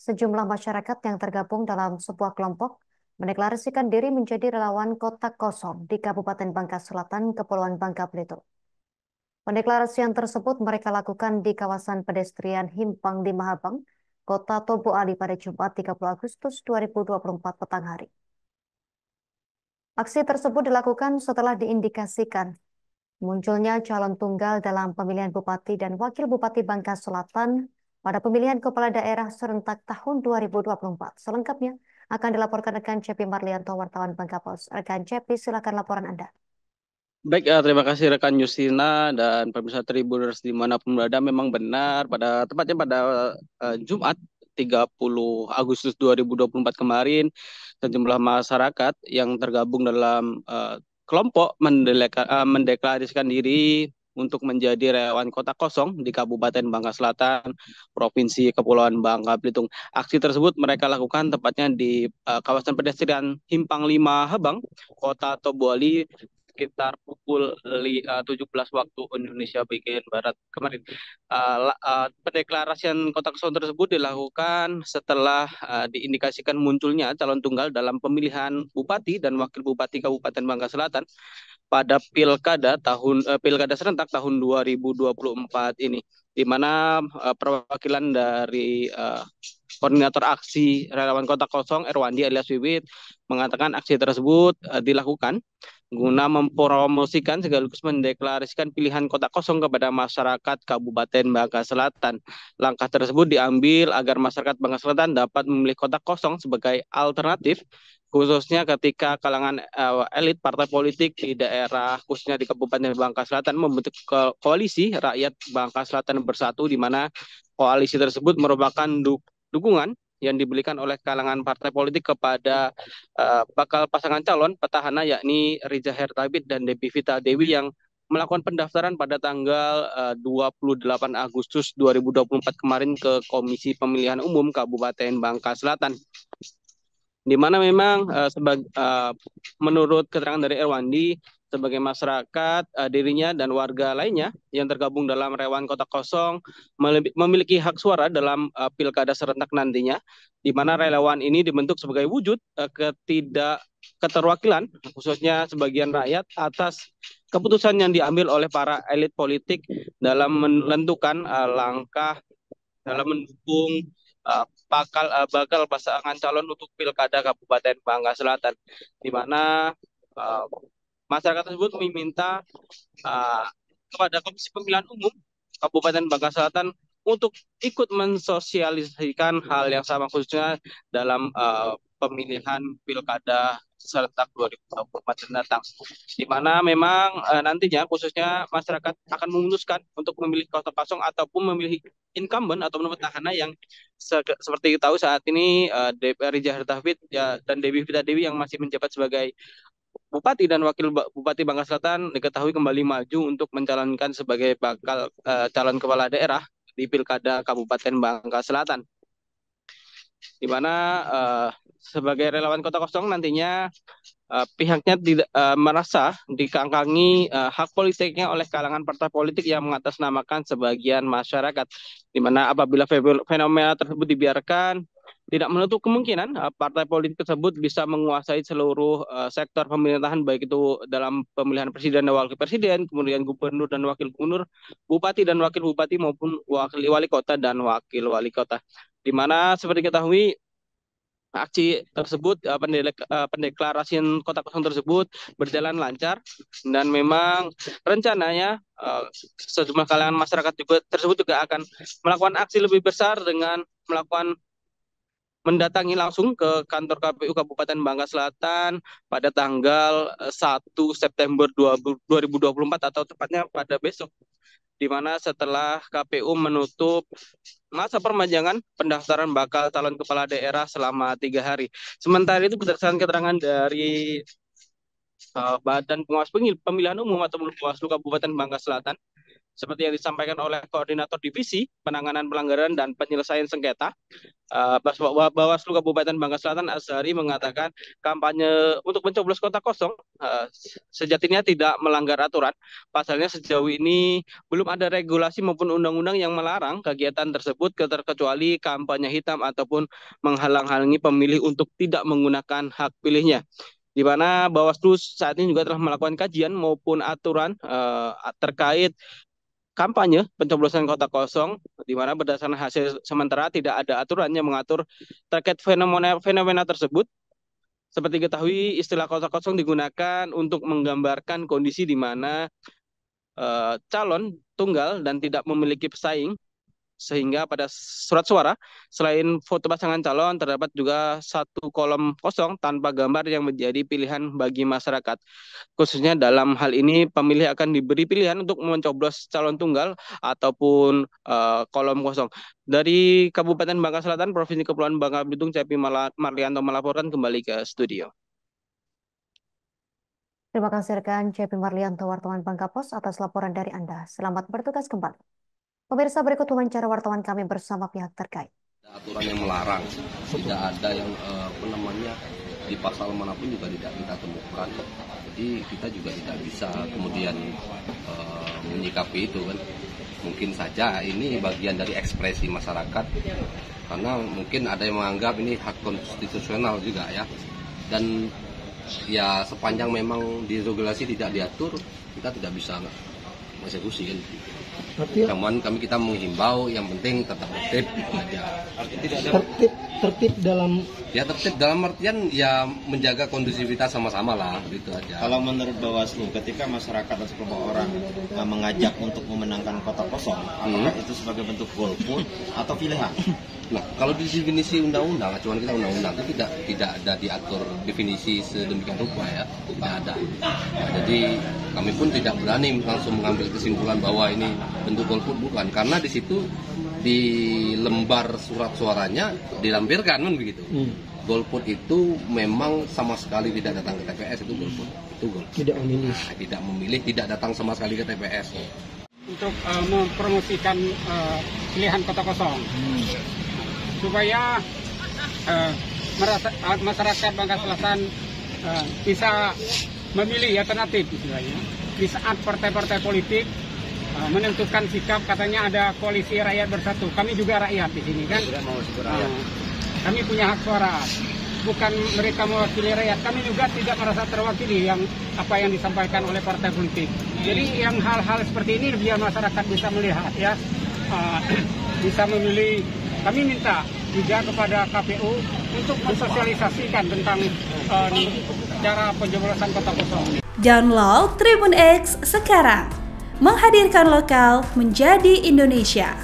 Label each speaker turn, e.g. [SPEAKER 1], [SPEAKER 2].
[SPEAKER 1] Sejumlah masyarakat yang tergabung dalam sebuah kelompok mendeklarasikan diri menjadi relawan Kota Kosong di Kabupaten Bangka Selatan, Kepulauan Bangka Belitung. Pendeklarasian tersebut mereka lakukan di kawasan pedestrian Himpang di Mahabang, Kota Tobo Ali pada Jumat 30 Agustus 2024 petang hari. Aksi tersebut dilakukan setelah diindikasikan munculnya calon tunggal dalam pemilihan Bupati dan Wakil Bupati Bangka Selatan pada pemilihan Kepala Daerah serentak tahun 2024. Selengkapnya akan dilaporkan rekan Cepi Marlianto, wartawan Bangka Pos. Rekan Cepi, silakan laporan Anda.
[SPEAKER 2] Baik, terima kasih rekan Yustina dan pemirsa Tribuners dimanapun berada. Memang benar tepatnya pada Jumat 30 Agustus 2024 kemarin, sejumlah masyarakat yang tergabung dalam kelompok mendeklarasikan diri untuk menjadi relawan Kota Kosong di Kabupaten Bangka Selatan, Provinsi Kepulauan Bangka Belitung. Aksi tersebut mereka lakukan tepatnya di kawasan pedestrian Himpang 5 Habang, Kota Tobuali, sekitar pukul 17 waktu Indonesia bagian Barat kemarin. Pendeklarasian Kota Kosong tersebut dilakukan setelah diindikasikan munculnya calon tunggal dalam pemilihan Bupati dan Wakil Bupati Kabupaten Bangka Selatan pada pilkada serentak tahun 2024 ini, di mana perwakilan dari Koordinator Aksi Relawan Kota Kosong Erwandi alias Wiwit mengatakan aksi tersebut dilakukan guna mempromosikan sekaligus mendeklarasikan pilihan Kota Kosong kepada masyarakat Kabupaten Bangka Selatan. Langkah tersebut diambil agar masyarakat Bangka Selatan dapat memilih Kota Kosong sebagai alternatif, khususnya ketika kalangan elit partai politik di daerah, khususnya di Kabupaten Bangka Selatan, membentuk koalisi Rakyat Bangka Selatan Bersatu, di mana koalisi tersebut merupakan dukungan yang diberikan oleh kalangan partai politik kepada bakal pasangan calon petahana, yakni Riza Hertabit dan Debbie Vita Dewi, yang melakukan pendaftaran pada tanggal 28 Agustus 2024 kemarin ke Komisi Pemilihan Umum Kabupaten Bangka Selatan, di mana memang menurut keterangan dari Erwandi, sebagai masyarakat, dirinya dan warga lainnya yang tergabung dalam relawan Kota Kosong memiliki hak suara dalam pilkada serentak nantinya, di mana relawan ini dibentuk sebagai wujud ketidakketerwakilan, khususnya sebagian rakyat, atas keputusan yang diambil oleh para elit politik dalam menentukan langkah dalam mendukung bakal pasangan calon untuk pilkada Kabupaten Bangka Selatan, di mana masyarakat tersebut meminta kepada Komisi Pemilihan Umum Kabupaten Bangka Selatan untuk ikut mensosialisasikan hal yang sama, khususnya dalam pemilihan pilkada serentak 2024 mendatang, di mana memang nantinya khususnya masyarakat akan memutuskan untuk memilih Kota Kosong ataupun memilih incumbent atau petahana yang seperti tahu saat ini Riza Hertafit dan Debbie Vita Dewi yang masih menjabat sebagai Bupati dan Wakil Bupati Bangka Selatan diketahui kembali maju untuk mencalonkan sebagai bakal calon kepala daerah di Pilkada Kabupaten Bangka Selatan, di mana sebagai relawan Kota Kosong nantinya pihaknya tidak merasa dikangkangi hak politiknya oleh kalangan partai politik yang mengatasnamakan sebagian masyarakat, di mana apabila fenomena tersebut dibiarkan, tidak menutup kemungkinan partai politik tersebut bisa menguasai seluruh sektor pemerintahan, baik itu dalam pemilihan presiden dan wakil presiden, kemudian gubernur dan wakil gubernur, bupati dan wakil bupati, maupun wakil wali kota dan wakil wali kota, di mana seperti diketahui aksi tersebut, pendeklarasian Kota Kosong tersebut berjalan lancar, dan memang rencananya sejumlah kalangan masyarakat tersebut juga akan melakukan aksi lebih besar dengan mendatangi langsung ke kantor KPU Kabupaten Bangka Selatan pada tanggal 1 September 2024 atau tepatnya pada besok, di mana setelah KPU menutup masa perpanjangan pendaftaran bakal calon kepala daerah selama 3 hari. Sementara itu, berdasarkan keterangan dari Badan Pengawas Pemilihan Umum atau Bawaslu Kabupaten Bangka Selatan, seperti yang disampaikan oleh Koordinator Divisi Penanganan Pelanggaran dan Penyelesaian Sengketa Bawaslu Kabupaten Bangka Selatan Azhari mengatakan kampanye untuk mencoblos kota kosong sejatinya tidak melanggar aturan. Pasalnya sejauh ini belum ada regulasi maupun undang-undang yang melarang kegiatan tersebut terkecuali kampanye hitam ataupun menghalang-halangi pemilih untuk tidak menggunakan hak pilihnya. Di mana Bawaslu saat ini juga telah melakukan kajian maupun aturan terkait kampanye pencoblosan kota kosong, di mana berdasarkan hasil sementara tidak ada aturan yang mengatur terkait fenomena tersebut. Seperti diketahui, istilah kota kosong digunakan untuk menggambarkan kondisi di mana calon tunggal dan tidak memiliki pesaing, sehingga pada surat suara selain foto pasangan calon terdapat juga satu kolom kosong tanpa gambar yang menjadi pilihan bagi masyarakat. Khususnya dalam hal ini pemilih akan diberi pilihan untuk mencoblos calon tunggal ataupun kolom kosong. Dari Kabupaten Bangka Selatan, Provinsi Kepulauan Bangka Belitung, Cepi Marlianto melaporkan kembali ke studio.
[SPEAKER 1] Terima kasih rekan Cepi Marlianto, wartawan Bangka Pos, atas laporan dari Anda. Selamat bertugas kembali. Pemirsa, berikut wawancara wartawan kami bersama pihak terkait.
[SPEAKER 3] Aturan yang melarang, tidak ada yang di pasal manapun juga tidak kita temukan. Jadi kita juga tidak bisa kemudian menyikapi itu kan. Mungkin saja ini bagian dari ekspresi masyarakat, karena mungkin ada yang menganggap ini hak konstitusional juga ya. Dan ya sepanjang memang di regulasi tidak diatur, kita tidak bisa eksekusi kan. Namun kita menghimbau yang penting tetap tertib aja.
[SPEAKER 4] Tertib
[SPEAKER 3] dalam artian ya menjaga kondusivitas sama-sama lah, gitu aja.
[SPEAKER 5] Kalau menurut Bawaslu, ketika masyarakat atau sekelompok orang mengajak untuk memenangkan kota kosong, apakah itu sebagai bentuk golput atau pilihan?
[SPEAKER 3] Nah, kalau di definisi undang-undang, acuan kita undang-undang itu tidak ada diatur definisi sedemikian rupa ya, tidak ada. Nah, jadi kami pun tidak berani langsung mengambil kesimpulan bahwa ini bentuk golput, bukan, karena di situ di lembar surat suaranya dilampirkan kan begitu. Golput itu memang sama sekali tidak datang ke TPS, itu golput. Itu golput.
[SPEAKER 4] Tidak memilih.
[SPEAKER 3] Tidak memilih, tidak datang sama sekali ke TPS.
[SPEAKER 6] Untuk mempromosikan pilihan kota kosong. Supaya masyarakat Bangka Selatan bisa memilih alternatif istilahnya. Di saat partai-partai politik menentukan sikap, katanya ada koalisi rakyat bersatu. Kami juga rakyat di sini kan. Kami punya hak suara. Bukan mereka mewakili rakyat. Kami juga tidak merasa terwakili apa yang disampaikan oleh partai politik. Jadi yang hal-hal seperti ini biar masyarakat bisa melihat ya, bisa memilih. Kami minta juga kepada KPU untuk mensosialisasikan tentang cara pencoblosan kota kosong.
[SPEAKER 7] Download Tribun X sekarang, menghadirkan lokal menjadi Indonesia.